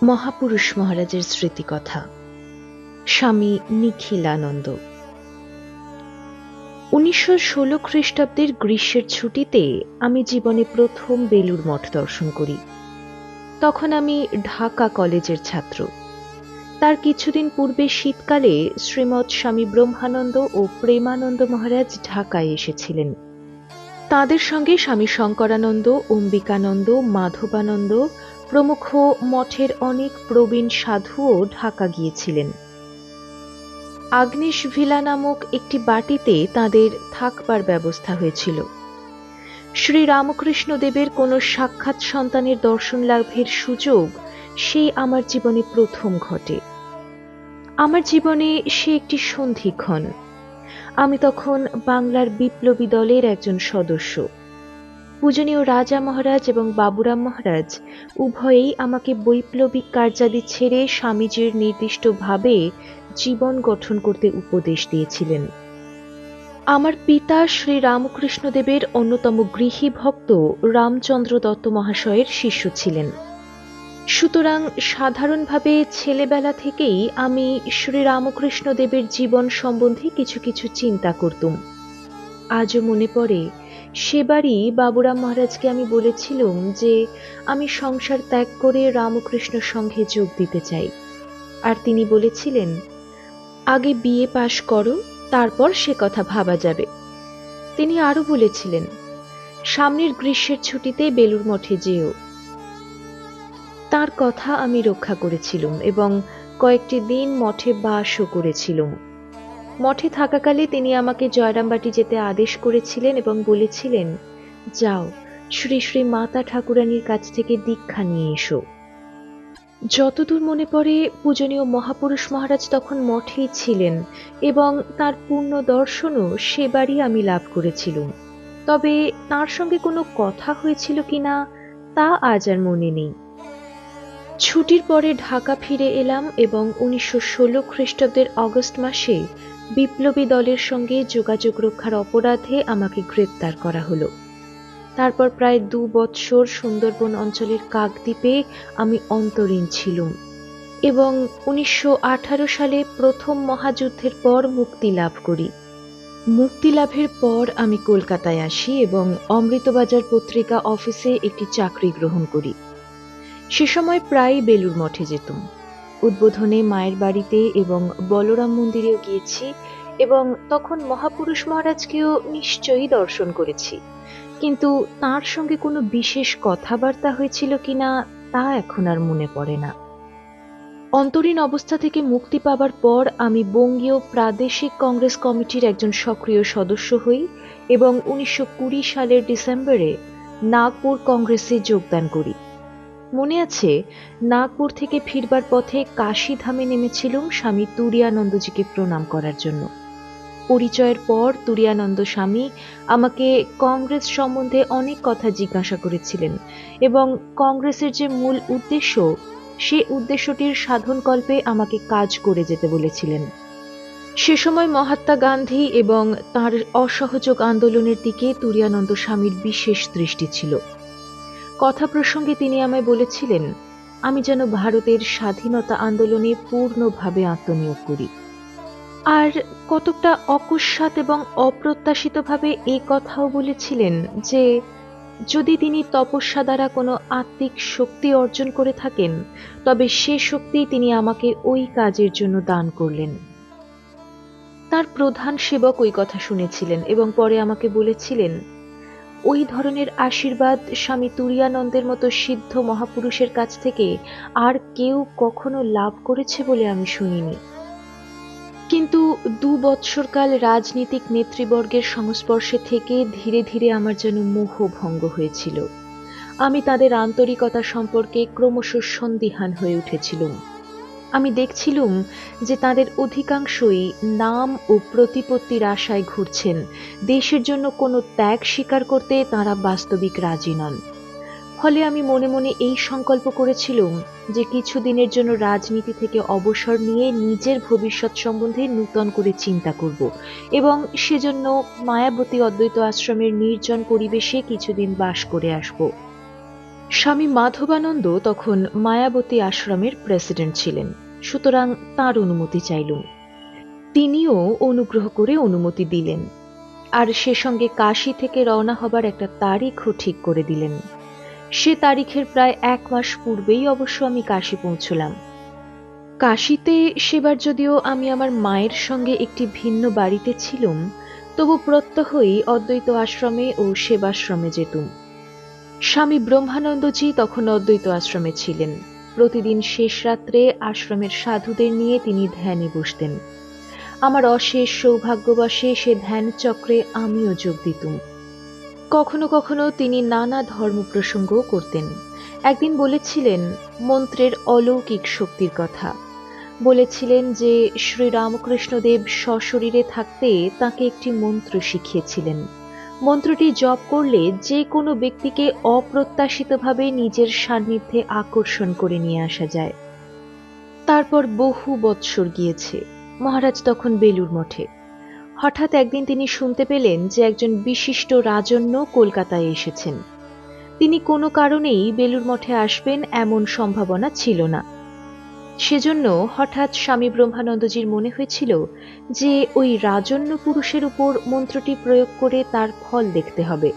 মহাপুরুষ মহারাজের স্মৃতিকথা। স্বামী নিখিলানন্দ। 1916 খ্রিস্টাব্দের গ্রীষ্মের ছুটিতে আমি জীবনে প্রথম বেলুড় মঠ দর্শন করি। তখন আমি ঢাকা কলেজের ছাত্র। তার কিছুদিন পূর্বে শীতকালে শ্রীমৎ স্বামী ব্রহ্মানন্দ ও প্রেমানন্দ মহারাজ ঢাকায় এসেছিলেন। তাঁদের সঙ্গে স্বামী শঙ্করানন্দ, অম্বিকানন্দ, মাধবানন্দ প্রমুখ মঠের অনেক প্রবীণ সাধুও ঢাকা গিয়েছিলেন। আগ্নেশ ভিলা নামক একটি বাটিতে তাঁদের থাকবার ব্যবস্থা হয়েছিল। শ্রী রামকৃষ্ণ দেবের কোনো সাক্ষাৎ সন্তানের দর্শন লাভের সুযোগ সেই আমার জীবনে প্রথম ঘটে। আমার জীবনে সে একটি সন্ধিক্ষণ। আমি তখন বাংলার বিপ্লবী দলের একজন সদস্য। পূজনীয় রাজা মহারাজ এবং বাবুরাম মহারাজ উভয়েই আমাকে বৈপ্লবিক কার্যাদি ছেড়ে স্বামীজির নির্দিষ্টভাবে জীবন গঠন করতে উপদেশ দিয়েছিলেন। আমার পিতা শ্রী রামকৃষ্ণ দেবের অন্যতম গৃহী ভক্ত রামচন্দ্র দত্ত মহাশয়ের শিষ্য ছিলেন। সুতরাং সাধারণভাবে ছেলেবেলা থেকেই আমি শ্রী রামকৃষ্ণ দেবের জীবন সম্বন্ধে কিছু কিছু চিন্তা করতুম। আজও মনে পড়ে, সেবারই বাবুরাম মহারাজকে আমি বলেছিলুম যে আমি সংসার ত্যাগ করে রামকৃষ্ণ সংঘে যোগ দিতে চাই। আর তিনি বলেছিলেন, আগে বিএ পাশ করো, তারপর সে কথা ভাবা যাবে। তিনি আরো বলেছিলেন, সামনের গ্রীষ্মের ছুটিতে বেলুড় মঠে যেও। তার কথা আমি রক্ষা করেছিলুম এবং কয়েকটি দিন মঠে বাসও করেছিলুম। মঠে থাকাকালে তিনি আমাকে জয়রামবাটি যেতে আদেশ করেছিলেন এবং বলেছিলেন, যাও, শ্রী শ্রী মাতা ঠাকুরানীর কাছ থেকে দীক্ষা নিয়ে এসো। যতদূর মনে পড়ে, পূজনীয় মহাপুরুষ মহারাজ তখন মঠেই ছিলেন এবং তার পূর্ণ দর্শনও সেবারই আমি লাভ করেছিলুম। তবে তার সঙ্গে কোনো কথা হয়েছিল কিনা তা আজ আর মনে নেই। ছুটির পরে ঢাকা ফিরে এলাম এবং 1916 খ্রিস্টাব্দের অগস্ট মাসে বিপ্লবী দলের সঙ্গে যোগাযোগ রক্ষার অপরাধে আমাকে গ্রেপ্তার করা হলো। তারপর প্রায় 2 বৎসর সুন্দরবন অঞ্চলের কাকদ্বীপে আমি অন্তরীণ ছিলুম এবং 1918 সালে প্রথম মহাযুদ্ধের পর মুক্তি লাভ করি। মুক্তি লাভের পর আমি কলকাতায় আসি এবং অমৃতবাজার পত্রিকা অফিসে একটি চাকরি গ্রহণ করি। সে সময় প্রায় বেলুড় মঠে যেতুম। উদ্বোধনে মায়ের বাড়িতে এবং বলরাম মন্দিরেও গিয়েছি এবং তখন মহাপুরুষ মহারাজকেও নিশ্চয়ই দর্শন করেছি, কিন্তু তার সঙ্গে কোনো বিশেষ কথাবার্তা হয়েছিল কিনা তা এখন আর মনে পড়ে না। অন্তরীণ অবস্থা থেকে মুক্তি পাবার পর আমি বঙ্গীয় প্রাদেশিক কংগ্রেস কমিটির একজন সক্রিয় সদস্য হই এবং 1920 সালের ডিসেম্বরে নাগপুর কংগ্রেসে যোগদান করি। মনে আছে, নাগপুর থেকে ফিরবার পথে কাশীধামে নেমেছিলুম স্বামী তুরীয়ানন্দজিকে প্রণাম করার জন্য। পরিচয়ের পর তুরীয়ানন্দ স্বামী আমাকে কংগ্রেস সম্বন্ধে অনেক কথা জিজ্ঞাসা করেছিলেন এবং কংগ্রেসের যে মূল উদ্দেশ্য, সে উদ্দেশ্যটির সাধনকল্পে আমাকে কাজ করে যেতে বলেছিলেন। সে সময় মহাত্মা গান্ধী এবং তাঁর অসহযোগ আন্দোলনের দিকে তুরীয়ানন্দ স্বামীর বিশেষ দৃষ্টি ছিল। কথা প্রসঙ্গে তিনি আমায় বলেছিলেন, আমি যেন ভারতের স্বাধীনতা আন্দোলনে পূর্ণভাবে আত্মনিয়োগ করি। আর কতকটা অকস্মাৎ এবং অপ্রত্যাশিতভাবে এ কথাও বলেছিলেন যে যদি তিনি তপস্যা দ্বারা কোনো আত্মিক শক্তি অর্জন করে থাকেন, তবে সে শক্তি তিনি আমাকে ওই কাজের জন্য দান করলেন। তার প্রধান সেবক ওই কথা শুনেছিলেন এবং পরে আমাকে বলেছিলেন, ওই ধরনের আশীর্বাদ স্বামী তুরীয়ানন্দের মতো সিদ্ধ মহাপুরুষের কাছ থেকে আর কেউ কখনো লাভ করেছে বলে আমি শুনিনি। কিন্তু 2 বৎসরকাল রাজনীতিক নেতৃবর্গের সংস্পর্শে থেকে ধীরে ধীরে আমার যেন মোহভঙ্গ হয়েছিল। আমি তাদের আন্তরিকতা সম্পর্কে ক্রমশ সন্দিহান হয়ে উঠেছিলুম। আমি দেখছিলুম যে তাদের অধিকাংশই নাম ও প্রতিপত্তির আশায় ঘুরছেন, দেশের জন্য কোনো ত্যাগ স্বীকার করতে তাঁরা বাস্তবিক রাজি নন। ফলে আমি মনে মনে এই সংকল্প করেছিলুম যে কিছুদিনের জন্য রাজনীতি থেকে অবসর নিয়ে নিজের ভবিষ্যৎ সম্বন্ধে নূতন করে চিন্তা করব এবং সেজন্য মায়াবতী অদ্বৈত আশ্রমের নির্জন পরিবেশে কিছুদিন বাস করে আসব। স্বামী মাধবানন্দ তখন মায়াবতী আশ্রমের প্রেসিডেন্ট ছিলেন, সুতরাং তার অনুমতি চাইলুম। তিনিও অনুগ্রহ করে অনুমতি দিলেন, আর সে সঙ্গে কাশী থেকে রওনা হবার একটা তারিখও ঠিক করে দিলেন। সে তারিখের প্রায় 1 মাস পূর্বেই অবশ্য আমি কাশী পৌঁছলাম। কাশীতে সেবার যদিও আমি আমার মায়ের সঙ্গে একটি ভিন্ন বাড়িতে ছিলুম, তবু প্রত্যহই অদ্বৈত আশ্রমে ও সেবাশ্রমে যেতুম। স্বামী ব্রহ্মানন্দজি তখন অদ্বৈত আশ্রমে ছিলেন। প্রতিদিন শেষ রাত্রে আশ্রমের সাধুদের নিয়ে তিনি ধ্যানে বসতেন। আমার অশেষ সৌভাগ্যবশে সে ধ্যান চক্রে আমিও যোগ দিতুম। কখনো কখনো তিনি নানা ধর্ম প্রসঙ্গও করতেন। একদিন বলেছিলেন মন্ত্রের অলৌকিক শক্তির কথা। বলেছিলেন যে শ্রীরামকৃষ্ণদেব সশরীরে থাকতে তাকে একটি মন্ত্র শিখিয়েছিলেন। মন্ত্রটি জপ করলে যে কোনো ব্যক্তিকে অপ্রত্যাশিতভাবে নিজের সান্নিধ্যে আকর্ষণ করে নিয়ে আসা যায়। তারপর বহু বৎসর গিয়েছে। মহারাজ তখন বেলুড় মঠে। হঠাৎ একদিন তিনি শুনতে পেলেন যে একজন বিশিষ্ট রাজন্য কলকাতায় এসেছেন। তিনি কোনো কারণেই বেলুড় মঠে আসবেন এমন সম্ভাবনা ছিল না। সেজন্য হঠাৎ স্বামী ব্রহ্মানন্দজির মনে হয়েছিল যে ওই রাজন্য পুরুষের উপর মন্ত্রটি প্রয়োগ করে তার ফল দেখতে হবে।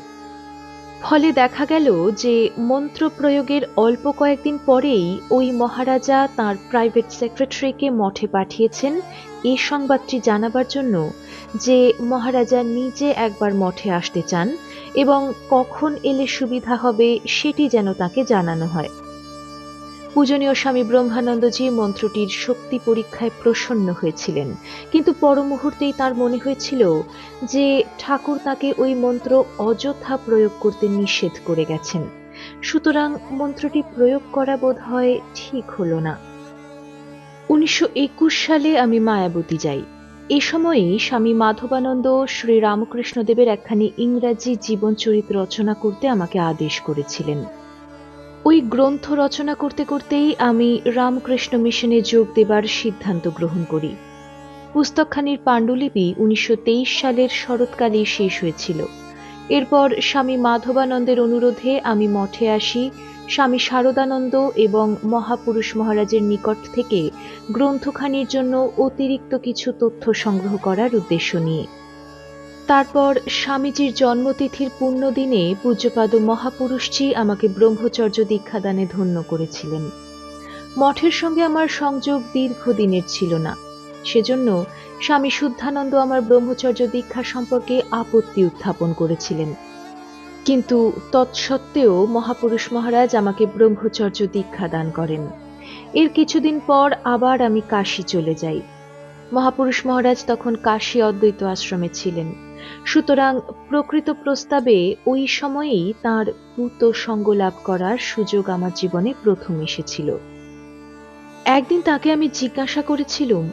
ফলে দেখা গেল যে মন্ত্র প্রয়োগের অল্প কয়েকদিন পরেই ওই মহারাজা তাঁর প্রাইভেট সেক্রেটারিকে মঠে পাঠিয়েছেন এই সংবাদটি জানাবার জন্য যে মহারাজা নিজে একবার মঠে আসতে চান এবং কখন এলে সুবিধা হবে সেটি যেন তাকে জানানো হয়। পূজনীয় স্বামী ব্রহ্মানন্দজি মন্ত্রটির শক্তি পরীক্ষায় প্রসন্ন হয়েছিলেন, কিন্তু পর মুহূর্তেই তার মনে হয়েছিল যে ঠাকুর তাকে ওই মন্ত্র অযথা প্রয়োগ করতে নিষেধ করে গেছেন, সুতরাং মন্ত্রটি প্রয়োগ করা বোধহয় ঠিক হলো না। 1921 সালে আমি মায়াবতী যাই। এ সময়েই স্বামী মাধবানন্দ শ্রীরামকৃষ্ণদেবের একখানি ইংরাজি জীবনচরিত রচনা করতে আমাকে আদেশ করেছিলেন। ওই গ্রন্থ রচনা করতে করতেই আমি রামকৃষ্ণ মিশনে যোগ দেবার সিদ্ধান্ত গ্রহণ করি। পুস্তকখানির পাণ্ডুলিপি 1923 সালের শরৎকালেই শেষ হয়েছিল। এরপর স্বামী মাধবানন্দের অনুরোধে আমি মঠে আসি স্বামী শারদানন্দ এবং মহাপুরুষ মহারাজের নিকট থেকে গ্রন্থখানির জন্য অতিরিক্ত কিছু তথ্য সংগ্রহ করার উদ্দেশ্য নিয়ে। তারপর স্বামীজির জন্মতিথির পুণ্যদিনে পূজ্যপাদ মহাপুরুষজি আমাকে ব্রহ্মচর্য দীক্ষাদানে ধন্য করেছিলেন। মঠের সঙ্গে আমার সংযোগ দীর্ঘদিনের ছিল না, সেজন্য স্বামী শুদ্ধানন্দ আমার ব্রহ্মচর্য দীক্ষা সম্পর্কে আপত্তি উত্থাপন করেছিলেন। কিন্তু তৎসত্ত্বেও মহাপুরুষ মহারাজ আমাকে ব্রহ্মচর্য দীক্ষা দান করেন। এর কিছুদিন পর আবার আমি কাশী চলে যাই। মহাপুরুষ মহারাজ তখন কাশী অদ্বৈত আশ্রমে ছিলেন, সুতরাং প্রকৃত প্রস্তাবে ওই সময়েই তাঁর পূত সঙ্গ লাভ করার সুযোগ আমার জীবনে প্রথম এসেছিল। একদিন তাকে আমি জিজ্ঞাসা করেছিলুম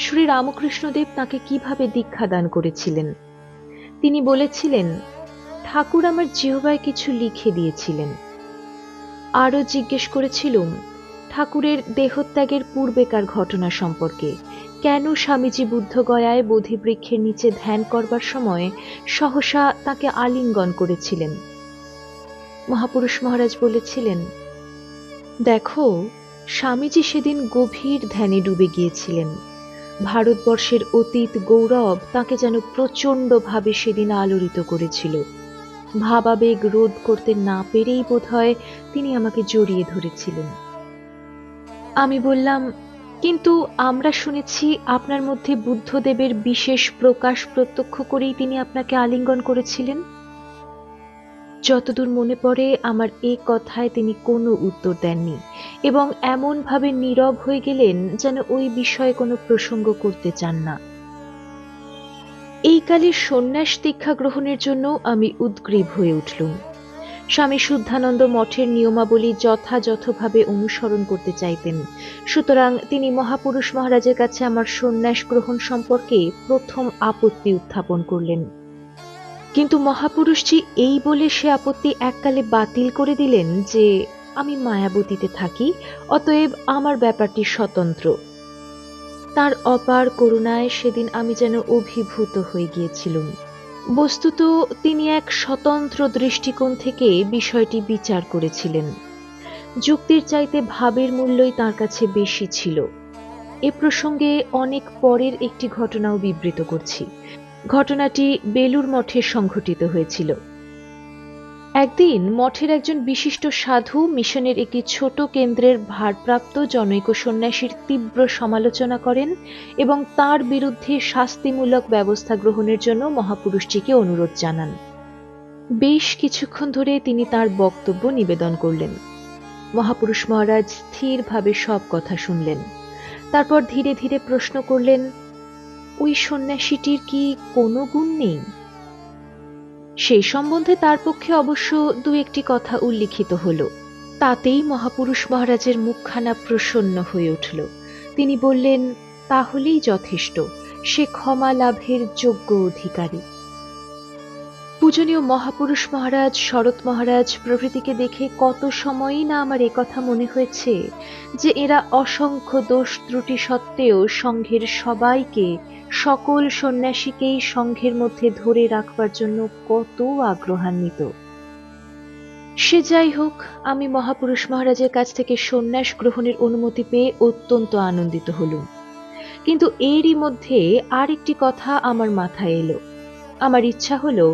শ্রী রামকৃষ্ণদেব তাকে কিভাবে দীক্ষা দান করেছিলেন। তিনি বলেছিলেন, ঠাকুর আমার জিহ্বায় কিছু লিখে দিয়েছিলেন। আরও জিজ্ঞেস করেছিলুম ঠাকুরের দেহত্যাগের পূর্বেকার ঘটনা সম্পর্কে, কেন স্বামীজি বুদ্ধগয়ায় বোধিবৃক্ষের নিচে ধ্যান করবার সময় সহসা তাকে আলিঙ্গন করেছিলেন। মহাপুরুষ মহারাজ বলেছিলেন, দেখো, স্বামীজি সেদিন গভীর ধ্যানে ডুবে গিয়েছিলেন। ভারতবর্ষের অতীত গৌরব তাকে যেন প্রচণ্ডভাবে সেদিন আলোড়িত করেছিল। ভাবাবেগ রোধ করতে না পেরেই বোধহয় তিনি আমাকে জড়িয়ে ধরেছিলেন। আমি বললাম, কিন্তু আমরা শুনেছি আপনার মধ্যে বুদ্ধদেবের বিশেষ প্রকাশ প্রত্যক্ষ করেই তিনি আপনাকে আলিঙ্গন করেছিলেন। যতদূর মনে পড়ে আমার এই কথায় তিনি কোনো উত্তর দেননি এবং এমনভাবে নীরব হয়ে গেলেন যেন ওই বিষয়ে কোনো প্রসঙ্গ করতে চান না। এই কালে সন্ন্যাস দীক্ষা গ্রহণের জন্য আমি উদ্গ্রীব হয়ে উঠলুম। স্বামী শুদ্ধানন্দ মঠের নিয়মাবলী যথাযথভাবে অনুসরণ করতে চাইতেন, সুতরাং তিনি মহাপুরুষ মহারাজের কাছে আমার সন্ন্যাস গ্রহণ সম্পর্কে প্রথম আপত্তি উত্থাপন করলেন। কিন্তু মহাপুরুষজি এই বলে সে আপত্তি এককালে বাতিল করে দিলেন যে আমি মায়াবতীতে থাকি, অতএব আমার ব্যাপারটি স্বতন্ত্র। তার অপার করুণায় সেদিন আমি যেন অভিভূত হয়ে গিয়েছিলুম। বস্তুত তিনি এক স্বতন্ত্র দৃষ্টিকোণ থেকে বিষয়টি বিচার করেছিলেন। যুক্তির চাইতে ভাবের মূল্যই তার কাছে বেশি ছিল। এ প্রসঙ্গে অনেক পরের একটি ঘটনাও বিবৃত করছি। ঘটনাটি বেলুর মঠে সংঘটিত হয়েছিল। একদিন মঠের একজন বিশিষ্ট সাধু মিশনের একটি ছোট কেন্দ্রের ভারপ্রাপ্ত জনৈক সন্ন্যাসীর তীব্র সমালোচনা করেন এবং তার বিরুদ্ধে শাস্তিমূলক ব্যবস্থা গ্রহণের জন্য মহাপুরুষটিকে অনুরোধ জানান। বেশ কিছুক্ষণ ধরে তিনি তার বক্তব্য নিবেদন করলেন। মহাপুরুষ মহারাজ স্থিরভাবে সব কথা শুনলেন। তারপর ধীরে ধীরে প্রশ্ন করলেন, ওই সন্ন্যাসীটির কি কোনো গুণ নেই? সেই সম্বন্ধে তার পক্ষে অবশ্য দু একটি কথা উল্লিখিত হল। তাতেই মহাপুরুষ মহারাজের মুখখানা প্রসন্ন হয়ে উঠল। তিনি বললেন, তাহলেই যথেষ্ট, সে ক্ষমা লাভের যোগ্য অধিকারী। পূজনীয় মহাপুরুষ মহারাজ, শরৎ মহারাজ প্রভৃতিকে দেখে কত সময়ই না আমার একথা মনে হয়েছে যে এরা অসংখ্য দোষ ত্রুটি সত্ত্বেও সংঘের সবাইকে, সকল সন্ন্যাসীকেই সংঘের মধ্যে ধরে রাখবার জন্য কত আগ্রহান্বিত। সে যাই হোক, আমি মহাপুরুষ মহারাজের কাছ থেকে সন্ন্যাস গ্রহণের অনুমতি পেয়ে অত্যন্ত আনন্দিত হলুম। কিন্তু এরই মধ্যে আরেকটি কথা আমার মাথায় এলো। আমার ইচ্ছা হলো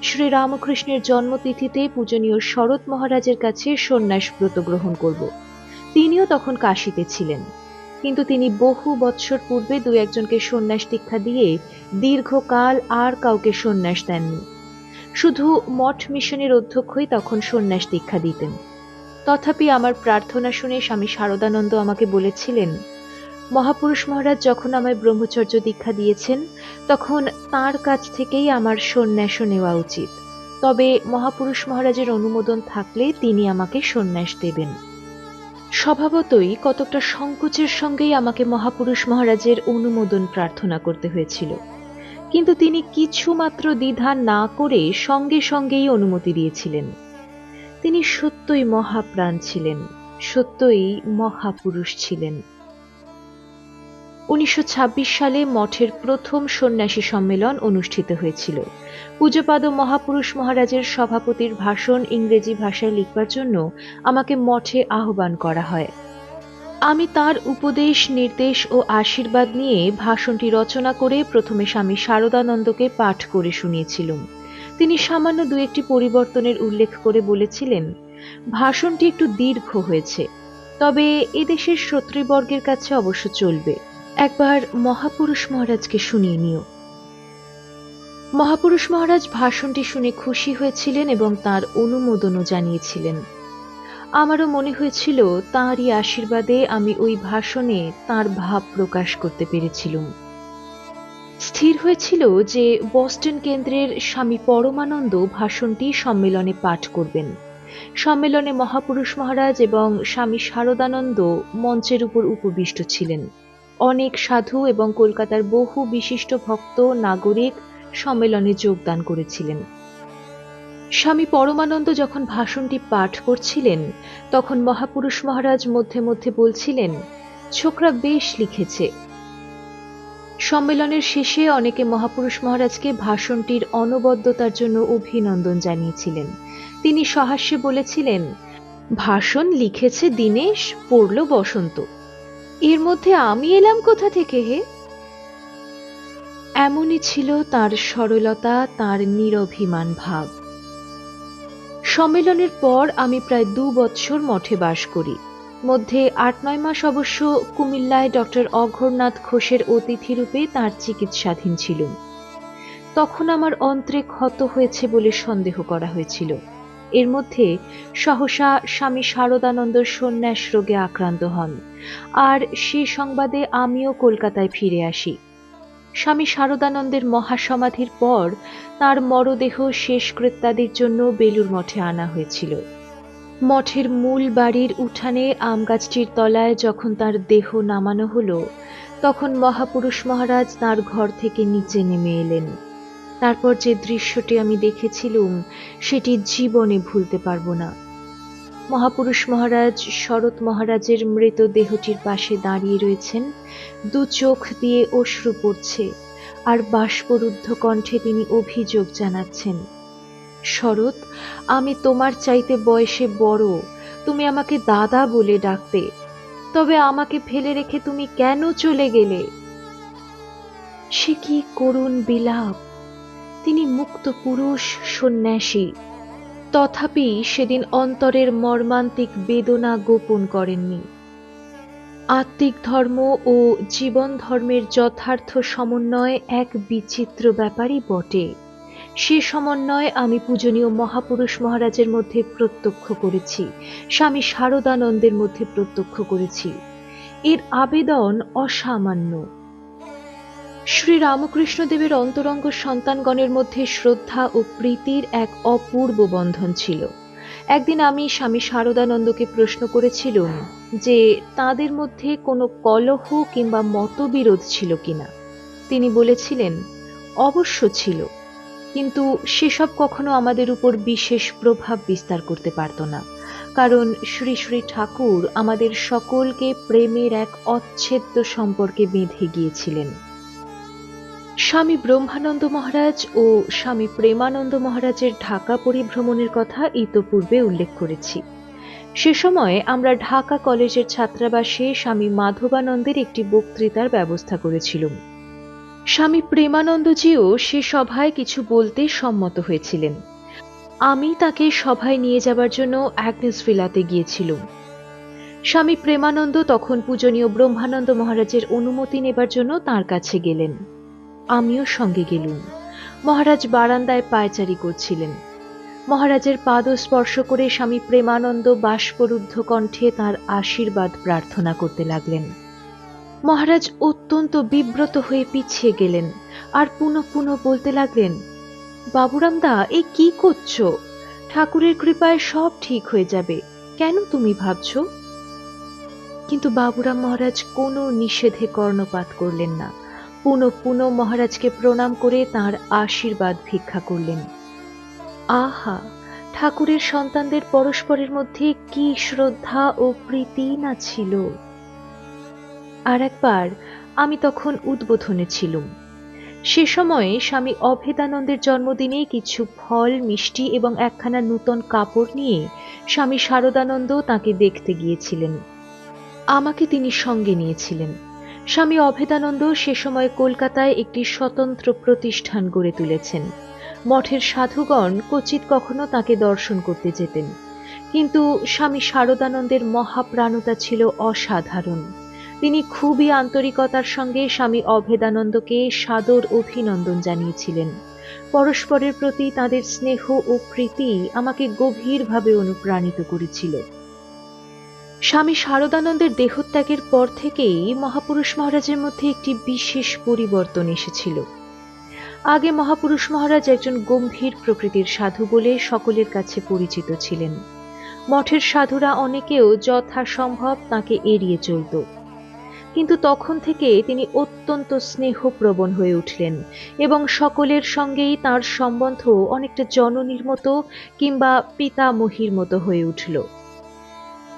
শ্রী রামকৃষ্ণের জন্মতিথিতে পূজনীয় শরৎ মহারাজের কাছে সন্ন্যাস ব্রত গ্রহণ করব। তিনিও তখন কাশীতে ছিলেন, কিন্তু তিনি বহু বৎসর পূর্বে দু একজনকে সন্ন্যাস দীক্ষা দিয়ে দীর্ঘকাল আর কাউকে সন্ন্যাস দেননি। শুধু মঠ মিশনের অধ্যক্ষই তখন সন্ন্যাস দীক্ষা দিতেন। তথাপি আমার প্রার্থনা শুনে স্বামী শারদানন্দ আমাকে বলেছিলেন, মহাপুরুষ মহারাজ যখন আমায় ব্রহ্মচর্য দীক্ষা দিয়েছেন তখন তার কাছ থেকেই আমার সন্ন্যাসও নেওয়া উচিত। তবে মহাপুরুষ মহারাজের অনুমোদন থাকলে তিনি আমাকে সন্ন্যাস দেবেন। স্বভাবতই কতকটা সংকোচের সঙ্গেই আমাকে মহাপুরুষ মহারাজের অনুমোদন প্রার্থনা করতে হয়েছিল, কিন্তু তিনি কিছুমাত্র দ্বিধা না করে সঙ্গে সঙ্গেই অনুমতি দিয়েছিলেন। তিনি সত্যই মহাপ্রাণ ছিলেন, সত্যই মহাপুরুষ ছিলেন। 1926 সালে মঠের প্রথম সন্ন্যাসী সম্মেলন অনুষ্ঠিত হয়েছিল। পূজ্যপাদ মহাপুরুষ মহারাজের সভাপতির ভাষণ ইংরেজি ভাষায় লিখবার জন্য আমাকে মঠে আহ্বান করা হয়। আমি তার উপদেশ, নির্দেশ ও আশীর্বাদ নিয়ে ভাষণটি রচনা করে প্রথমে স্বামী শারদানন্দকে পাঠ করে শুনিয়েছিলাম। তিনি সামান্য দু একটি পরিবর্তনের উল্লেখ করে বলেছিলেন, ভাষণটি একটু দীর্ঘ হয়েছে, তবে এদেশের শ্রোতৃবর্গের কাছে অবশ্য চলবে। একবার মহাপুরুষ মহারাজকে শুনিয়ে নিও। মহাপুরুষ মহারাজ ভাষণটি শুনে খুশি হয়েছিলেন এবং তার অনুমোদনও জানিয়েছিলেন। আমারও মনে হয়েছিল তাঁরই আশীর্বাদে আমি ওই ভাষণে তাঁর ভাব প্রকাশ করতে পেরেছিলাম। স্থির হয়েছিল যে বস্টন কেন্দ্রের স্বামী পরমানন্দ ভাষণটি সম্মেলনে পাঠ করবেন। সম্মেলনে মহাপুরুষ মহারাজ এবং স্বামী শারদানন্দ মঞ্চের উপর উপবিষ্ট ছিলেন। অনেক সাধু এবং কলকাতার বহু বিশিষ্ট ভক্ত নাগরিক সম্মেলনে যোগদান করেছিলেন। স্বামী পরমানন্দ যখন ভাষণটি পাঠ করছিলেন তখন মহাপুরুষ মহারাজ মধ্যে মধ্যে বলছিলেন, ছোকরা বেশ লিখেছে। সম্মেলনের শেষে অনেকে মহাপুরুষ মহারাজকে ভাষণটির অনবদ্যতার জন্য অভিনন্দন জানিয়েছিলেন। তিনি সহাস্যে বলেছিলেন, ভাষণ লিখেছে দীনেশ, পড়ল বসন্ত, এর মধ্যে আমি এলাম কোথা থেকে হে? এমনই ছিল তার সরলতা, তার নিরভিমান ভাব। সম্মেলনের পর আমি প্রায় 2 বৎসর মঠে বাস করি। মধ্যে 8-9 মাস অবশ্য কুমিল্লায় ডক্টর অঘোরনাথ ঘোষের অতিথিরূপে তাঁর চিকিৎসাধীন ছিলুম। তখন আমার অন্ত্রে ক্ষত হয়েছে বলে সন্দেহ করা হয়েছিল। এর মধ্যে সহসা স্বামী শারদানন্দ সন্ন্যাস রোগে আক্রান্ত হন, আর সে সংবাদে আমিও কলকাতায় ফিরে আসি। স্বামী শারদানন্দের মহাসমাধির পর তাঁর মরদেহ শেষকৃত্যাদির জন্য বেলুর মঠে আনা হয়েছিল। মঠের মূল বাড়ির উঠানে আম গাছটির তলায় যখন তার দেহ নামানো হলো, তখন মহাপুরুষ মহারাজ তাঁর ঘর থেকে নিচে নেমে এলেন। তারপর যে দৃশ্যটি আমি দেখেছিলুম সেটি জীবনে ভুলতে পারব না। মহাপুরুষ মহারাজ শরৎ মহারাজের মৃত দেহটির পাশে দাঁড়িয়ে রয়েছেন, 2 চোখ দিয়ে অশ্রু পড়ছে, আর বাষ্পরুদ্ধ কণ্ঠে তিনি অভিযোগ জানাচ্ছেন, শরৎ, আমি তোমার চাইতে বয়সে বড়, তুমি আমাকে দাদা বলে ডাকতে, তবে আমাকে ফেলে রেখে তুমি কেন চলে গেলে? সে কি করুণ বিলাপ! তিনি মুক্ত পুরুষ, সন্ন্যাসী, তথাপি সেদিন অন্তরের মর্মান্তিক বেদনা গোপন করেননি। আত্মিক ধর্ম ও জীবন ধর্মের যথার্থ সমন্বয় এক বিচিত্র ব্যাপারই বটে। সে সমন্বয় আমি পূজনীয় মহাপুরুষ মহারাজের মধ্যে প্রত্যক্ষ করেছি, স্বামী শারদানন্দের মধ্যে প্রত্যক্ষ করেছি। এর আবেদন অসামান্য। শ্রী রামকৃষ্ণদেবের অন্তরঙ্গ সন্তানগণের মধ্যে শ্রদ্ধা ও প্রীতির এক অপূর্ব বন্ধন ছিল। একদিন আমি স্বামী শারদানন্দকে প্রশ্ন করেছিলুম যে তাদের মধ্যে কোনো কলহ কিংবা মতবিরোধ ছিল কিনা। তিনি বলেছিলেন, অবশ্য ছিল, কিন্তু সেসব কখনো আমাদের উপর বিশেষ প্রভাব বিস্তার করতে পারত না, কারণ শ্রী শ্রী ঠাকুর আমাদের সকলকে প্রেমের এক অচ্ছেদ্য সম্পর্কে বেঁধে গিয়েছিলেন। স্বামী ব্রহ্মানন্দ মহারাজ ও স্বামী প্রেমানন্দ মহারাজের ঢাকা পরিভ্রমণের কথা ইতপূর্বে উল্লেখ করেছি। সে সময় আমরা ঢাকা কলেজের ছাত্রাবাসে স্বামী মাধবানন্দের একটি বক্তৃতার ব্যবস্থা করেছিলাম। স্বামী প্রেমানন্দজিও সে সভায় কিছু বলতে সম্মত হয়েছিলেন। আমি তাকে সভায় নিয়ে যাবার জন্য অ্যাগনেসভিলাতে গিয়েছিলাম। স্বামী প্রেমানন্দ তখন পূজনীয় ব্রহ্মানন্দ মহারাজের অনুমতি নেবার জন্য তাঁর কাছে গেলেন। আমিও সঙ্গে গেলুম। মহারাজ বারান্দায় পায়চারি করছিলেন। মহারাজের পাদ স্পর্শ করে স্বামী প্রেমানন্দ বাষ্পরুদ্ধ কণ্ঠে তাঁর আশীর্বাদ প্রার্থনা করতে লাগলেন। মহারাজ অত্যন্ত বিব্রত হয়ে পিছিয়ে গেলেন আর পুনঃ পুনঃ বলতে লাগলেন, বাবুরামদা, এ কি করছো? ঠাকুরের কৃপায় সব ঠিক হয়ে যাবে, কেন তুমি ভাবছ? কিন্তু বাবুরাম মহারাজ কোনো নিষেধে কর্ণপাত করলেন না। পুনঃ পুনঃ মহারাজকে প্রণাম করে তাঁর আশীর্বাদ ভিক্ষা করলেন। আহা, ঠাকুরের সন্তানদের পরস্পরের মধ্যে কি শ্রদ্ধা ও প্রীতি না ছিল! আর একবার আমি তখন উদ্বোধনে ছিলুম। সে সময়ে স্বামী অভেদানন্দের জন্মদিনে কিছু ফল, মিষ্টি এবং একখানা নূতন কাপড় নিয়ে স্বামী শারদানন্দ তাকে দেখতে গিয়েছিলেন। আমাকে তিনি সঙ্গে নিয়েছিলেন। স্বামী অভেদানন্দ সে সময় কলকাতায় একটি স্বতন্ত্র প্রতিষ্ঠান গড়ে তুলেছেন। মঠের সাধুগণ ক্বচিৎ কখনো তাকে দর্শন করতে যেতেন, কিন্তু স্বামী শারদানন্দের মহাপ্রাণতা ছিল অসাধারণ। তিনি খুবই আন্তরিকতার সঙ্গে স্বামী অভেদানন্দকে সাদর অভিনন্দন জানিয়েছিলেন। পরস্পরের প্রতি তাদের স্নেহ ও প্রীতি আমাকে গভীরভাবে অনুপ্রাণিত করেছিল। স্বামী শারদানন্দের দেহত্যাগের পর থেকেই মহাপুরুষ মহারাজের মধ্যে একটি বিশেষ পরিবর্তন এসেছিল। আগে মহাপুরুষ মহারাজ একজন গম্ভীর প্রকৃতির সাধু বলে সকলের কাছে পরিচিত ছিলেন। মঠের সাধুরা অনেকেও যথাসম্ভব তাকে এড়িয়ে চলত, কিন্তু তখন থেকে তিনি অত্যন্ত স্নেহপ্রবণ হয়ে উঠলেন এবং সকলের সঙ্গেই তাঁর সম্বন্ধ অনেকটা জননীর মতো কিংবা পিতামহীর মতো হয়ে উঠল।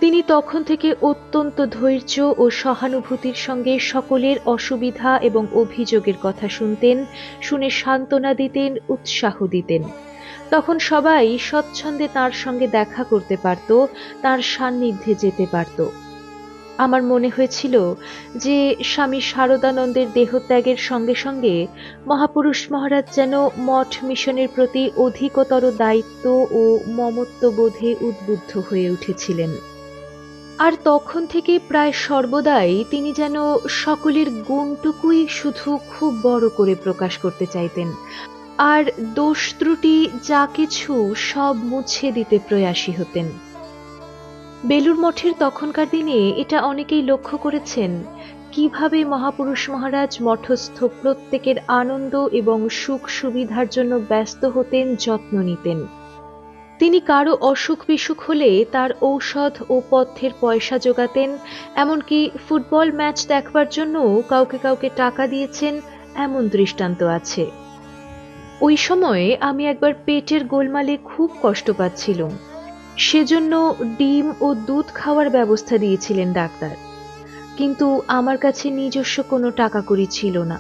তিনি তখন থেকে অত্যন্ত ধৈর্য ও সহানুভূতির সঙ্গে সকলের অসুবিধা এবং অভিযোগের কথা শুনতেন, শুনে সান্ত্বনা দিতেন, উৎসাহ দিতেন। তখন সবাই স্বচ্ছন্দে তাঁর সঙ্গে দেখা করতে পারত, তাঁর সান্নিধ্যে যেতে পারত। আমার মনে হয়েছিল যে স্বামী শারদানন্দের দেহত্যাগের সঙ্গে সঙ্গে মহাপুরুষ মহারাজ যেন মঠ মিশনের প্রতি অধিকতর দায়িত্ব ও মমত্ববোধে উদ্বুদ্ধ হয়ে উঠেছিলেন। আর তখন থেকে প্রায় সর্বদাই তিনি যেন সকলের গুণটুকুই শুধু খুব বড় করে প্রকাশ করতে চাইতেন, আর দোষ ত্রুটি যা কিছু সব মুছে দিতে প্রয়াসী হতেন। বেলুর মঠের তখনকার দিনে এটা অনেকেই লক্ষ্য করেছেন, কিভাবে মহাপুরুষ মহারাজ মঠস্থ প্রত্যেকের আনন্দ এবং সুখ সুবিধার জন্য ব্যস্ত হতেন, যত্ন নিতেন। তিনি কারো অসুখ বিসুখ হলে তার ঔষধ ও পথ্যের পয়সা জোগাতেন, এমনকি ফুটবল ম্যাচ দেখবার জন্য কাউকে কাউকে টাকা দিয়েছেন, এমন দৃষ্টান্ত আছে। ওই সময়ে আমি একবার পেটের গোলমালে খুব কষ্ট পাচ্ছিলাম, সেজন্য ডিম ও দুধ খাওয়ার ব্যবস্থা দিয়েছিলেন ডাক্তার, কিন্তু আমার কাছে নিজস্ব কোনো টাকা কড়ি ছিল না।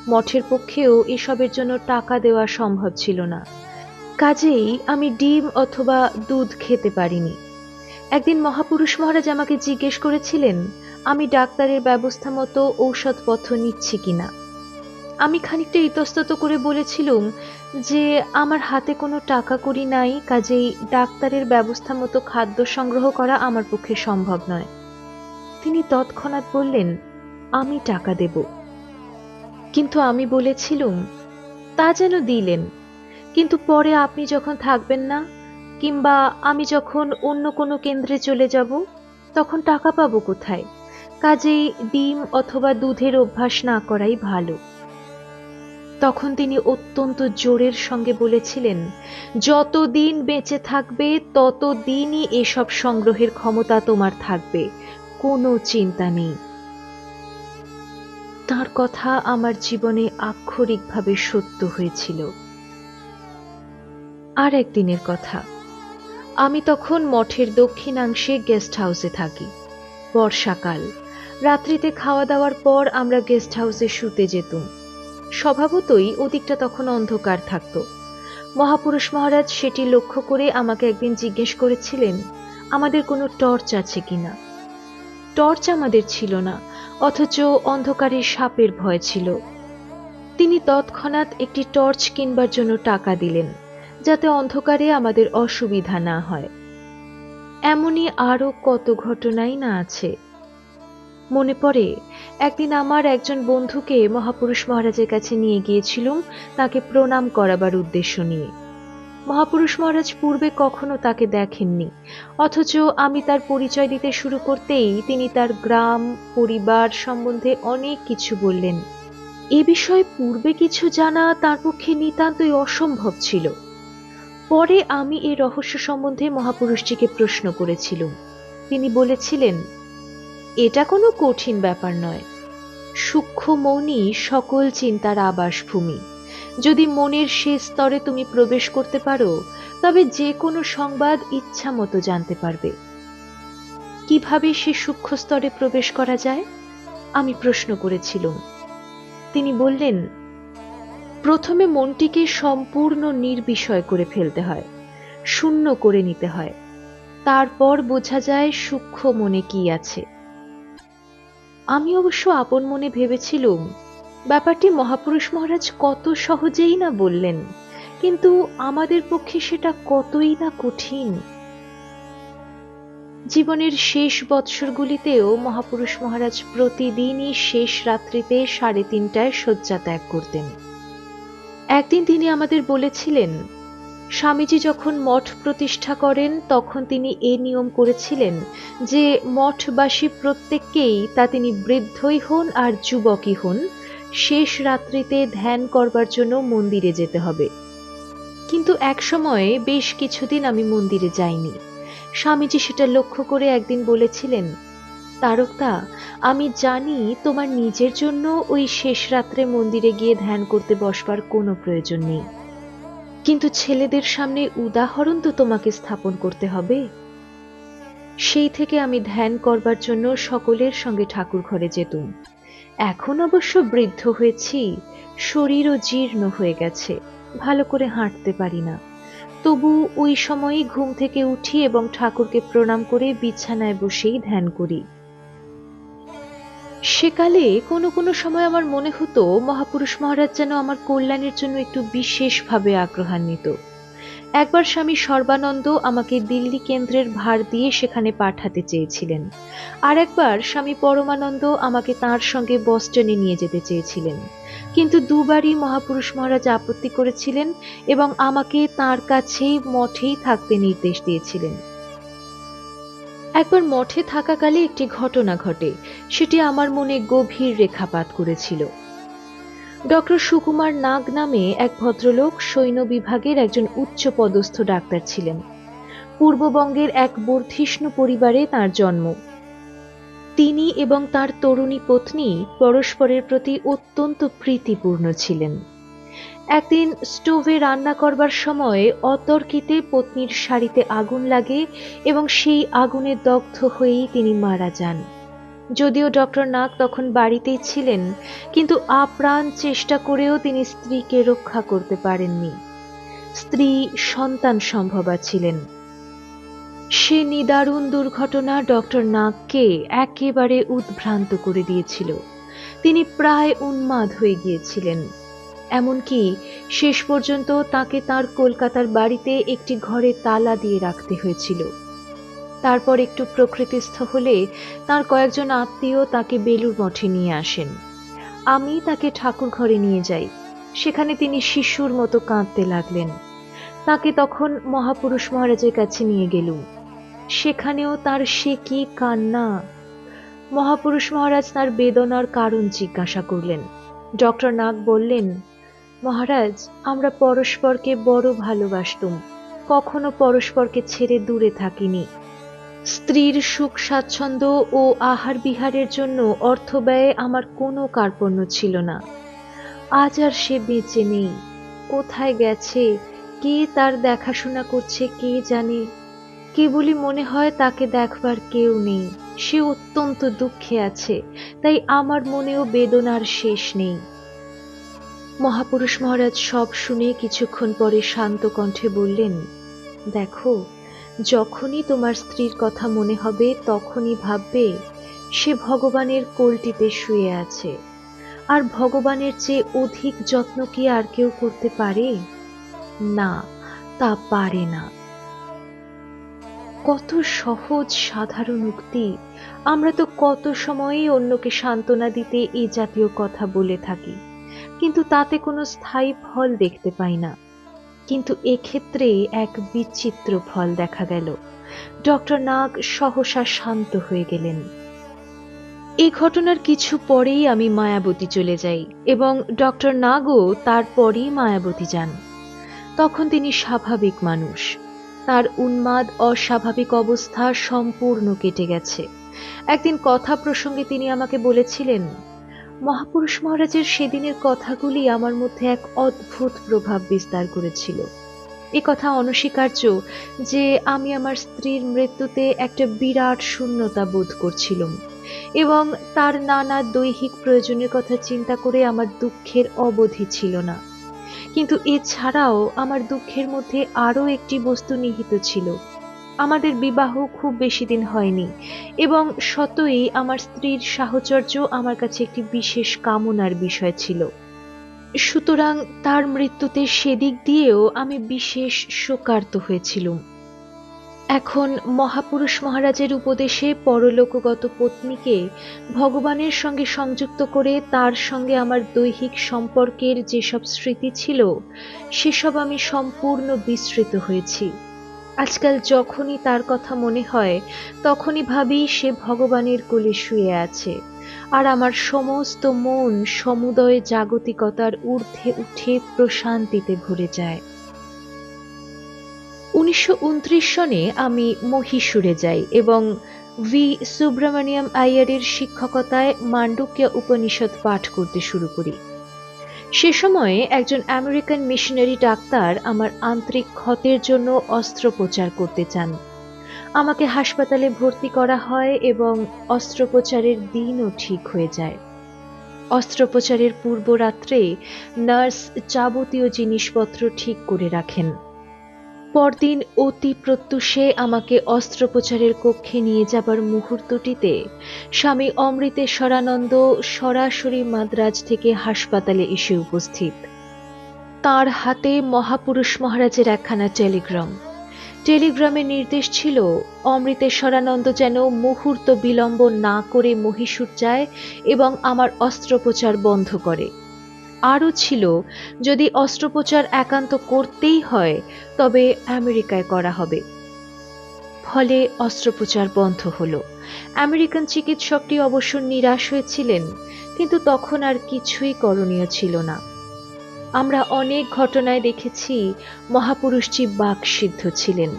মঠের পক্ষেও এসবের জন্য টাকা দেওয়া সম্ভব ছিল না। কাজেই আমি ডিম অথবা দুধ খেতে পারিনি। একদিন মহাপুরুষ মহারাজ আমাকে জিজ্ঞেস করেছিলেন আমি ডাক্তারের ব্যবস্থা মতো ঔষধপত্র নিচ্ছি কিনা। আমি খানিকটা ইতস্তত করে বলেছিলুম যে আমার হাতে কোনো টাকা কড়ি নাই, কাজেই ডাক্তারের ব্যবস্থা মতো খাদ্য সংগ্রহ করা আমার পক্ষে সম্ভব নয়। তিনি তৎক্ষণাৎ বললেন, আমি টাকা দেব। কিন্তু আমি বলেছিলুম, তা যেন দিলেন, কিন্তু পরে আপনি যখন থাকবেন না কিংবা আমি যখন অন্য কোনো কেন্দ্রে চলে যাব তখন টাকা পাবো কোথায়? কাজেই ডিম অথবা দুধের অভ্যাস না করাই ভালো। তখন তিনি অত্যন্ত জোরের সঙ্গে বলেছিলেন, যতদিন বেঁচে থাকবে ততদিনই এসব সংগ্রহের ক্ষমতা তোমার থাকবে, কোনো চিন্তা নেই। তার কথা আমার জীবনে আক্ষরিকভাবে সত্য হয়েছিল। আর একদিনের কথা, আমি তখন মঠের দক্ষিণাংশে গেস্ট হাউসে থাকি। বর্ষাকাল, রাত্রিতে খাওয়া দাওয়ার পর আমরা গেস্ট হাউসে শুতে যেতুম। স্বভাবতই ওদিকটা তখন অন্ধকার থাকত। মহাপুরুষ মহারাজ সেটি লক্ষ্য করে আমাকে একদিন জিজ্ঞেস করেছিলেন আমাদের কোনো টর্চ আছে কিনা। টর্চ আমাদের ছিল না, অথচ অন্ধকারে সাপের ভয় ছিল। তিনি তৎক্ষণাৎ একটি টর্চ কিনবার জন্য টাকা দিলেন, যাতে অন্ধকারে আমাদের অসুবিধা না হয়। এমনই আরো কত ঘটনাই না আছে। মনে পড়ে একদিন আমার একজন বন্ধুকে মহাপুরুষ মহারাজের কাছে নিয়ে গিয়েছিলুম তাকে প্রণাম করাবার উদ্দেশ্য নিয়ে। মহাপুরুষ মহারাজ পূর্বে কখনো তাকে দেখেননি, অথচ আমি তার পরিচয় দিতে শুরু করতেই তিনি তার গ্রাম পরিবার সম্বন্ধে অনেক কিছু বললেন। এ বিষয়ে পূর্বে কিছু জানা তার পক্ষে নিতান্তই অসম্ভব ছিল। পরে আমি এই রহস্য সম্বন্ধে মহাপুরুষজিকে প্রশ্ন করেছিলুম। তিনি বলেছিলেন, এটা কোনো কঠিন ব্যাপার নয়। সূক্ষ্ম মনই সকল চিন্তার আবাসভূমি। যদি মনের শেষ স্তরে তুমি প্রবেশ করতে পারো তবে যে কোনো সংবাদ ইচ্ছা মতো জানতে পারবে। কিভাবে সে সূক্ষ্ম স্তরে প্রবেশ করা যায়? আমি প্রশ্ন করেছিলুম। তিনি বললেন, প্রথমে মনটিকে সম্পূর্ণ নির্বিষয় করে ফেলতে হয়, শূন্য করে নিতে হয়, তারপর বোঝা যায় সূক্ষ্ম মনে কি আছে। আমি অবশ্য আপন মনে ভেবেছিলুম ব্যাপারটি মহাপুরুষ মহারাজ কত সহজেই না বললেন, কিন্তু আমাদের পক্ষে সেটা কতই না কঠিন। জীবনের শেষ বৎসরগুলিতেও মহাপুরুষ মহারাজ প্রতিদিনই শেষ রাত্রিতে 3:30টায় শয্যা ত্যাগ করতেন। একদিন তিনি আমাদের বলেছিলেন, স্বামীজি যখন মঠ প্রতিষ্ঠা করেন তখন তিনি এ নিয়ম করেছিলেন যে মঠবাসী প্রত্যেককেই, তা তিনি বৃদ্ধই হন আর যুবকই হন, শেষ রাত্রিতে ধ্যান করবার জন্য মন্দিরে যেতে হবে। কিন্তু এক সময়ে বেশ কিছুদিন আমি মন্দিরে যাইনি। স্বামীজি সেটা লক্ষ্য করে একদিন বলেছিলেন, তারকদা, আমি জানি তোমার নিজের জন্য ওই শেষ রাত্রে মন্দিরে গিয়ে ধ্যান করতে বসবার কোনো প্রয়োজন নেই, কিন্তু ছেলেদের সামনে উদাহরণ তো তোমাকে স্থাপন করতে হবে। সেই থেকে আমি ধ্যান করবার জন্য সকলের সঙ্গে ঠাকুর ঘরে যেতুম। এখন অবশ্য বৃদ্ধ হয়েছি, শরীরও জীর্ণ হয়ে গেছে, ভালো করে হাঁটতে পারি না। তবু ওই সময়ই ঘুম থেকে উঠি এবং ঠাকুরকে প্রণাম করে বিছানায় বসেই ধ্যান করি। সেকালে কোনো কোনো সময় আমার মনে হতো মহাপুরুষ মহারাজ যেন আমার কল্যাণের জন্য একটু বিশেষভাবে আগ্রহান্বিত। একবার স্বামী সর্বানন্দ আমাকে দিল্লি কেন্দ্রের ভার দিয়ে সেখানে পাঠাতে চেয়েছিলেন, আর একবার স্বামী পরমানন্দ আমাকে তাঁর সঙ্গে বস্টনে নিয়ে যেতে চেয়েছিলেন, কিন্তু দুবারই মহাপুরুষ মহারাজ আপত্তি করেছিলেন এবং আমাকে তাঁর কাছেই মঠেই থাকতে নির্দেশ দিয়েছিলেন। একবার মঠে থাকাকালে একটি ঘটনা ঘটে, সেটি আমার মনে গভীর রেখাপাত করেছিল। ডক্টর সুকুমার নাগ নামে এক ভদ্রলোক সৈন্য বিভাগের একজন উচ্চ পদস্থ ডাক্তার ছিলেন। পূর্ববঙ্গের এক বর্ধিষ্ণু পরিবারে তাঁর জন্ম। তিনি এবং তাঁর তরুণী পত্নী পরস্পরের প্রতি অত্যন্ত প্রীতিপূর্ণ ছিলেন। একদিন স্টোভে রান্না করবার সময় অতর্কিতে পত্নীর শাড়িতে আগুন লাগে এবং সেই আগুনে দগ্ধ হয়েই তিনি মারা যান। যদিও ডক্টর নাগ তখন বাড়িতেই ছিলেন, কিন্তু আপ্রাণ চেষ্টা করেও তিনি স্ত্রীকে রক্ষা করতে পারেননি। স্ত্রী সন্তান সম্ভবা ছিলেন। সে নিদারুণ দুর্ঘটনা ডক্টর নাগকে একেবারে উদ্ভ্রান্ত করে দিয়েছিল। তিনি প্রায় উন্মাদ হয়ে গিয়েছিলেন। এমনকি শেষ পর্যন্ত তাকে তার কলকাতার বাড়িতে একটি ঘরে তালা দিয়ে রাখতে হয়েছিল। তারপর একটু প্রকৃতিস্থ হলে তার কয়েকজন আত্মীয় তাকে বেলুড় মঠে নিয়ে আসেন। আমি তাকে ঠাকুর ঘরে নিয়ে যাই। সেখানে তিনি শিশুর মতো কাঁদতে লাগলেন। তাকে তখন মহাপুরুষ মহারাজের কাছে নিয়ে গেলুম। সেখানেও তার সে কি কান্না! মহাপুরুষ মহারাজ তার বেদনার কারণ জিজ্ঞাসা করলেন। ডক্টর নাগ বললেন, মহারাজ, আমরা পরস্পরকে বড় ভালোবাসতুম, কখনো পরস্পরকে ছেড়ে দূরে থাকিনি। স্ত্রীর সুখ স্বাচ্ছন্দ্য ও আহার বিহারের জন্য অর্থ ব্যয়ে আমার কোনো কার্পণ্য ছিল না। আজ আর সে বেঁচে নেই। কোথায় গেছে, কে তার দেখাশোনা করছে কে জানে। কেবলই মনে হয় তাকে দেখবার কেউ নেই। সে অত্যন্ত দুঃখে আছে, তাই আমার মনেও বেদনার শেষ নেই। মহাপুরুষ মহারাজ সব শুনে কিছুক্ষণ পরে শান্ত কণ্ঠে বললেন, দেখো, যখনই তোমার স্ত্রীর কথা মনে হবে তখনই ভাববে সে ভগবানের কোলটিতে শুয়ে আছে। আর ভগবানের চেয়ে অধিক যত্ন কি আর কেউ করতে পারে? না, তা পারে না। কত সহজ সাধারণ উক্তি! আমরা তো কত সময়ই অন্যকে সান্ত্বনা দিতে এই জাতীয় কথা বলে থাকি, কিন্তু তাতে কোনো স্থায়ী ফল দেখতে পাই না। কিন্তু এক্ষেত্রে এক বিচিত্র ফল দেখা গেল। ডক্টর নাগ সহসা শান্ত হয়ে গেলেন। এই ঘটনার কিছু পরেই আমি মায়াবতী চলে যাই এবং ডক্টর নাগও তারপরেই মায়াবতী যান। তখন তিনি স্বাভাবিক মানুষ। তার উন্মাদ অস্বাভাবিক অবস্থা সম্পূর্ণ কেটে গেছে। একদিন কথা প্রসঙ্গে তিনি আমাকে বলেছিলেন, মহাপুরুষ মহারাজের সেদিনের কথাগুলি আমার মধ্যে এক অদ্ভুত প্রভাব বিস্তার করেছিল। এ কথা অনস্বীকার্য যে আমি আমার স্ত্রীর মৃত্যুতে একটা বিরাট শূন্যতা বোধ করছিলাম এবং তার নানা দৈহিক প্রয়োজনের কথা চিন্তা করে আমার দুঃখের অবধি ছিল না। কিন্তু এছাড়াও আমার দুঃখের মধ্যে আরও একটি বস্তু নিহিত ছিল। আমাদের বিবাহ খুব বেশি দিন হয়নি এবং সতই আমার স্ত্রীর সাহচর্য আমার কাছে একটি বিশেষ কামনার বিষয় ছিল। সুতরাং তার মৃত্যুতে সেদিক দিয়েও আমি বিশেষ শোকার্ত হয়েছিলুম। এখন মহাপুরুষ মহারাজের উপদেশে পরলোকগত পত্নীকে ভগবানের সঙ্গে সংযুক্ত করে তার সঙ্গে আমার দৈহিক সম্পর্কের যেসব স্মৃতি ছিল সেসব আমি সম্পূর্ণ বিস্মৃত হয়েছি। আজকাল যখনই তার কথা মনে হয় তখনই ভাবি সে ভগবানের কোলে শুয়ে আছে, আর আমার সমস্ত মন সমুদয় জাগতিকতার ঊর্ধ্বে উঠে প্রশান্তিতে ভরে যায়। 1929 সনে আমি মহীশূরে যাই এবং ভি সুব্রমণিয়াম আইয়ারের শিক্ষকতায় মান্ডুক্য উপনিষদ পাঠ করতে শুরু করি। সে সময়ে একজন আমেরিকান মিশনারি ডাক্তার আমার আন্তরিক ক্ষতের জন্য অস্ত্রোপচার করতে চান। আমাকে হাসপাতালে ভর্তি করা হয় এবং অস্ত্রোপচারের দিনও ঠিক হয়ে যায়। অস্ত্রোপচারের পূর্ব রাত্রে নার্স যাবতীয় জিনিসপত্র ঠিক করে রাখেন। পরদিন অতি প্রত্যুষে আমাকে অস্ত্রোপচারের কক্ষে নিয়ে যাবার মুহূর্তটিতে স্বামী অমৃতেশ্বরানন্দ সরাসরি মাদ্রাজ থেকে হাসপাতালে এসে উপস্থিত। তার হাতে মহাপুরুষ মহারাজের একখানা টেলিগ্রাম। টেলিগ্রামে নির্দেশ ছিল অমৃতেশ্বরানন্দ যেন মুহূর্ত বিলম্ব না করে মহীশূর যায় এবং আমার অস্ত্রোপচার বন্ধ করে। আরও ছিল, যদি অস্ত্রোপচার একান্ত করতেই হয় তবে আমেরিকায় করা হবে। ফলে অস্ত্রোপচার বন্ধ হলো। আমেরিকান চিকিৎসকটি অবশ্য নিরাশ হয়েছিলেন, কিন্তু তখন আর কিছুই করণীয় ছিল না। আমরা অনেক ঘটনায় দেখেছি মহাপুরুষজি বাকসিদ্ধ ছিলেন।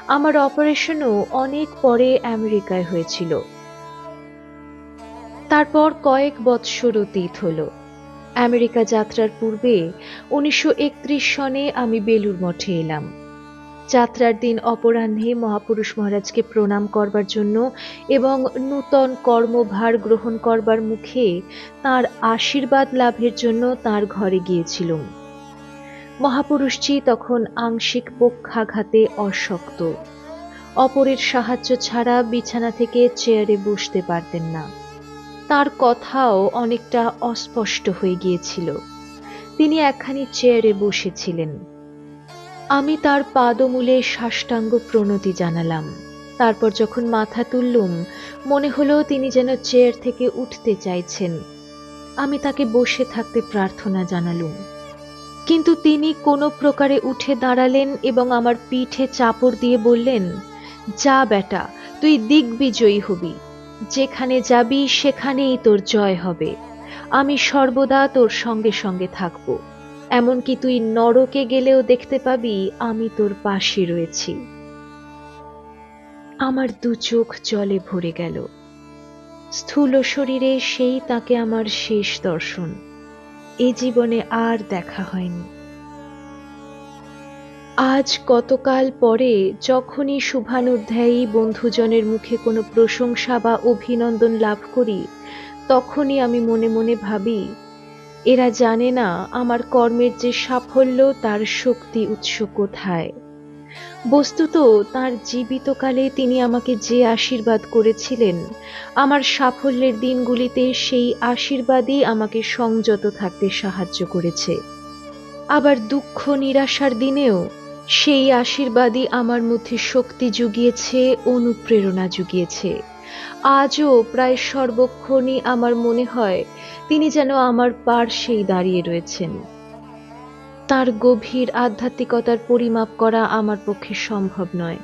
আমার অপারেশনও অনেক পরে আমেরিকায় হয়েছিল। তারপর কয়েক বৎসর অতীত হলো। আমেরিকা যাত্রার পূর্বে 1931 সনে আমি বেলুড় মঠে এলাম। যাত্রার দিন অপরাহ্নে মহাপুরুষ মহারাজকে প্রণাম করবার জন্য এবং নূতন কর্মভার গ্রহণ করবার মুখে তাঁর আশীর্বাদ লাভের জন্য তাঁর ঘরে গিয়েছিলুম। মহাপুরুষজি তখন আংশিক পক্ষাঘাতে অশক্ত, অপরের সাহায্য ছাড়া বিছানা থেকে চেয়ারে বসতে পারতেন না। তার কথাও অনেকটা অস্পষ্ট হয়ে গিয়েছিল। তিনি একখানি চেয়ারে বসেছিলেন। আমি তার পাদমূলে সাষ্টাঙ্গ প্রণতি জানালাম। তারপর যখন মাথা তুললুম, মনে হলো তিনি যেন চেয়ার থেকে উঠতে চাইছেন। আমি তাকে বসে থাকতে প্রার্থনা জানালুম, কিন্তু তিনি কোনো প্রকারে উঠে দাঁড়ালেন এবং আমার পিঠে চাপড় দিয়ে বললেন, যা বেটা, তুই দিগ্বিজয়ী হবি, যেখানে যাবি সেখানেই তোর জয় হবে। আমি সর্বদা তোর সঙ্গে সঙ্গে থাকব, এমনকি তুই নরকে গেলেও দেখতে পাবি আমি তোর পাশে রয়েছি। আমার দু চোখ জলে ভরে গেল। স্থূল শরীরে সেই তাকে আমার শেষ দর্শন। এ জীবনে আর দেখা হয়নি। আজ কতকাল পরে যখনই শুভানুধ্যায়ী বন্ধুজনের মুখে কোনো প্রশংসা বা অভিনন্দন লাভ করি, তখনই আমি মনে মনে ভাবি, এরা জানে না আমার কর্মের যে সাফল্য তার শক্তি উৎস কোথায়। বস্তুত তাঁর জীবিতকালে তিনি আমাকে যে আশীর্বাদ করেছিলেন, আমার সাফল্যের দিনগুলিতে সেই আশীর্বাদই আমাকে সংযত থাকতে সাহায্য করেছে। আবার দুঃখ নিরাশার দিনেও সেই আশীর্বাদই আমার মধ্যে শক্তি জুগিয়েছে, অনুপ্রেরণা জুগিয়েছে। আজও প্রায় সর্বক্ষণই আমার মনে হয় তিনি যেন আমার পার্শ্বেই দাঁড়িয়ে রয়েছেন। তার গভীর আধ্যাত্মিকতার পরিমাপ করা আমার পক্ষে সম্ভব নয়।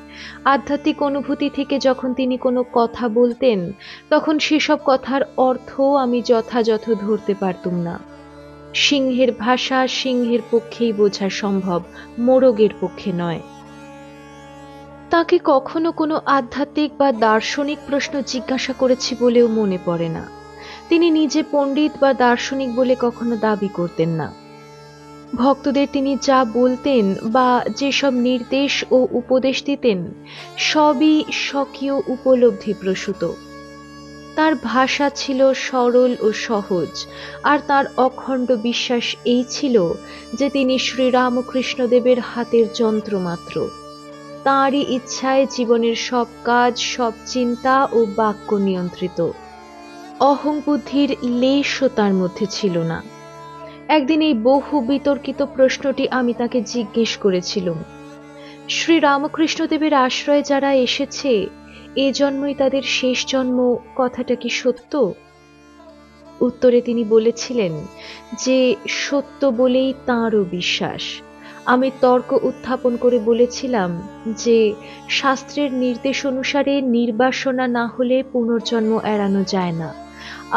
আধ্যাত্মিক অনুভূতি থেকে যখন তিনি কোনো কথা বলতেন, তখন সেসব কথার অর্থও আমি যথাযথ ধরতে পারতুম না। সিংহের ভাষা সিংহের পক্ষেই বোঝা সম্ভব, মোরগের পক্ষে নয়। তাকে কখনো কোনো আধ্যাত্মিক বা দার্শনিক প্রশ্ন জিজ্ঞাসা করেছি বলেও মনে পড়ে না। তিনি নিজে পণ্ডিত বা দার্শনিক বলে কখনো দাবি করতেন না। ভক্তদের তিনি যা বলতেন বা যেসব নির্দেশ ও উপদেশ দিতেন, সবই স্বকীয় উপলব্ধি প্রসূত। তার ভাষা ছিল সরল ও সহজ, আর তার অখণ্ড বিশ্বাস এই ছিল যে তিনি শ্রীরামকৃষ্ণদেবের হাতের যন্ত্রমাত্র। তাঁরই ইচ্ছায় জীবনের সব কাজ, সব চিন্তা ও বাক্য নিয়ন্ত্রিত। অহংবুদ্ধির লেশও তার মধ্যে ছিল না। একদিন এই বহু বিতর্কিত প্রশ্নটি আমি তাকে জিজ্ঞেস করেছিলাম, শ্রীরামকৃষ্ণদেবের আশ্রয়ে যারা এসেছে, এ জন্মই তাদের শেষ জন্ম, কথাটা কি সত্য? উত্তরে তিনি বলেছিলেন যে সত্য বলেই তাঁরও বিশ্বাস। আমি তর্ক উত্থাপন করে বলেছিলাম যে শাস্ত্রের নির্দেশ অনুসারে নির্বাসনা না হলে পুনর্জন্ম এড়ানো যায় না,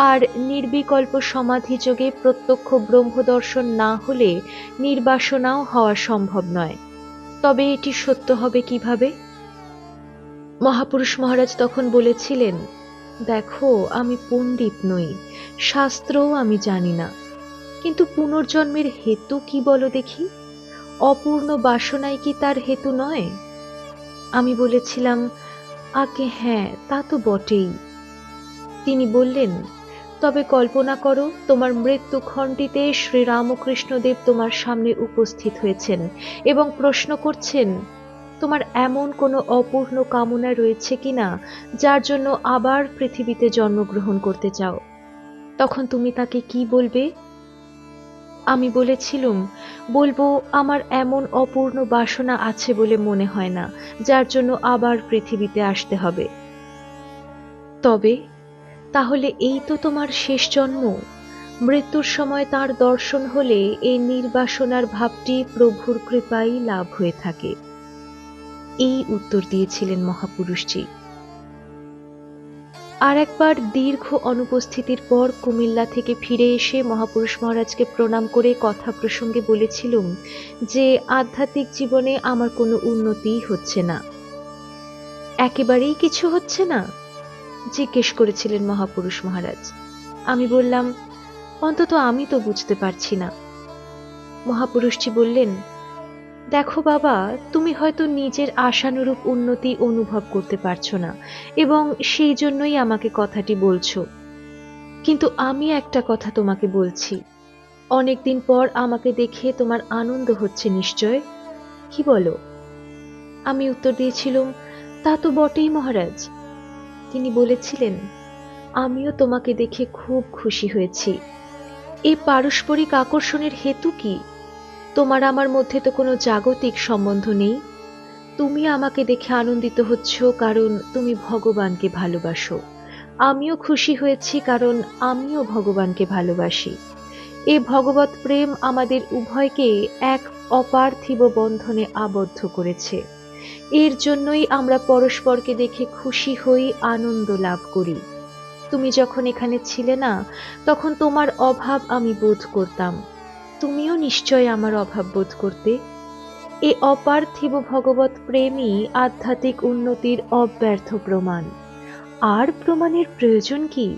আর নির্বিকল্প সমাধিযোগে প্রত্যক্ষ ব্রহ্মদর্শন না হলে নির্বাসনাও হওয়া সম্ভব নয়। তবে এটি সত্য হবে কিভাবে? মহাপুরুষ মহারাজ তখন বলেছিলেন, দেখো, আমি পণ্ডিত নই, শাস্ত্রও আমি জানি না, কিন্তু পুনর্জন্মের হেতু কি বলো দেখি? অপূর্ণ বাসনাই কি তার হেতু নয়? আমি বলেছিলাম, আগে হ্যাঁ, তা তো বটেই। তিনি বললেন, তবে কল্পনা করো, তোমার মৃত্যুখণ্ডিতে শ্রীরামকৃষ্ণদেব তোমার সামনে উপস্থিত হয়েছেন এবং প্রশ্ন করছেন, তোমার এমন কোনো অপূর্ণ কামনা রয়েছে কিনা যার জন্য আবার পৃথিবীতে জন্মগ্রহণ করতে চাও? তখন তুমি তাকে কি বলবে? আমি বলেছিলুম, বলবো, আমার এমন অপূর্ণ বাসনা আছে বলে মনে হয় না যার জন্য আবার পৃথিবীতে আসতে হবে। তবে তাহলে এই তো তোমার শেষ জন্ম। মৃত্যুর সময় তার দর্শন হলে এই নির্বাসনার ভাবটি প্রভুর কৃপায় লাভ হয়ে থাকে। এই উত্তর দিয়েছিলেন মহাপুরুষজি। আর একবার দীর্ঘ অনুপস্থিতির পর কুমিল্লা থেকে ফিরে এসে মহাপুরুষ মহারাজকে প্রণাম করে কথা প্রসঙ্গে বলেছিলুম যে আধ্যাত্মিক জীবনে আমার কোনো উন্নতিই হচ্ছে না। একেবারেই কিছু হচ্ছে না? জিজ্ঞেস করেছিলেন মহাপুরুষ মহারাজ। আমি বললাম, অন্তত আমি তো বুঝতে পারছি না। মহাপুরুষজি বললেন, দেখো বাবা, তুমি হয়তো নিজের আশানুরূপ উন্নতি অনুভব করতে পারছো না, এবং সেই জন্যই আমাকে কথাটি বলছো। কিন্তু আমি একটা কথা তোমাকে বলছি, অনেকদিন পর আমাকে দেখে তোমার আনন্দ হচ্ছে নিশ্চয়, কি বলো? আমি উত্তর দিয়েছিলুম, তা তো বটেই মহারাজ। তিনি বলেছিলেন, আমিও তোমাকে দেখে খুব খুশি হয়েছি। এই পারস্পরিক আকর্ষণের হেতু কি? তোমার আমার মধ্যে তো কোনো জাগতিক সম্বন্ধ নেই। তুমি আমাকে দেখে আনন্দিত হচ্ছ কারণ তুমি ভগবানকে ভালোবাসো। আমিও খুশি হয়েছি কারণ আমিও ভগবানকে ভালোবাসি। এই ভগবৎ প্রেম আমাদের উভয়কে এক অপার্থিব বন্ধনে আবদ্ধ করেছে। এর জন্যই আমরা পরস্পরকে দেখে খুশি হই, আনন্দ লাভ করি। তুমি যখন এখানে ছিলে না, তখন তোমার অভাব আমি বোধ করতাম। তুমিও নিশ্চয় আমার অভাব বোধ করতে। এ অপার্থিব ভগবৎ প্রেমই আধ্যাত্মিক উন্নতির অব্যর্থ প্রমাণ। আর প্রমাণের প্রয়োজন কি?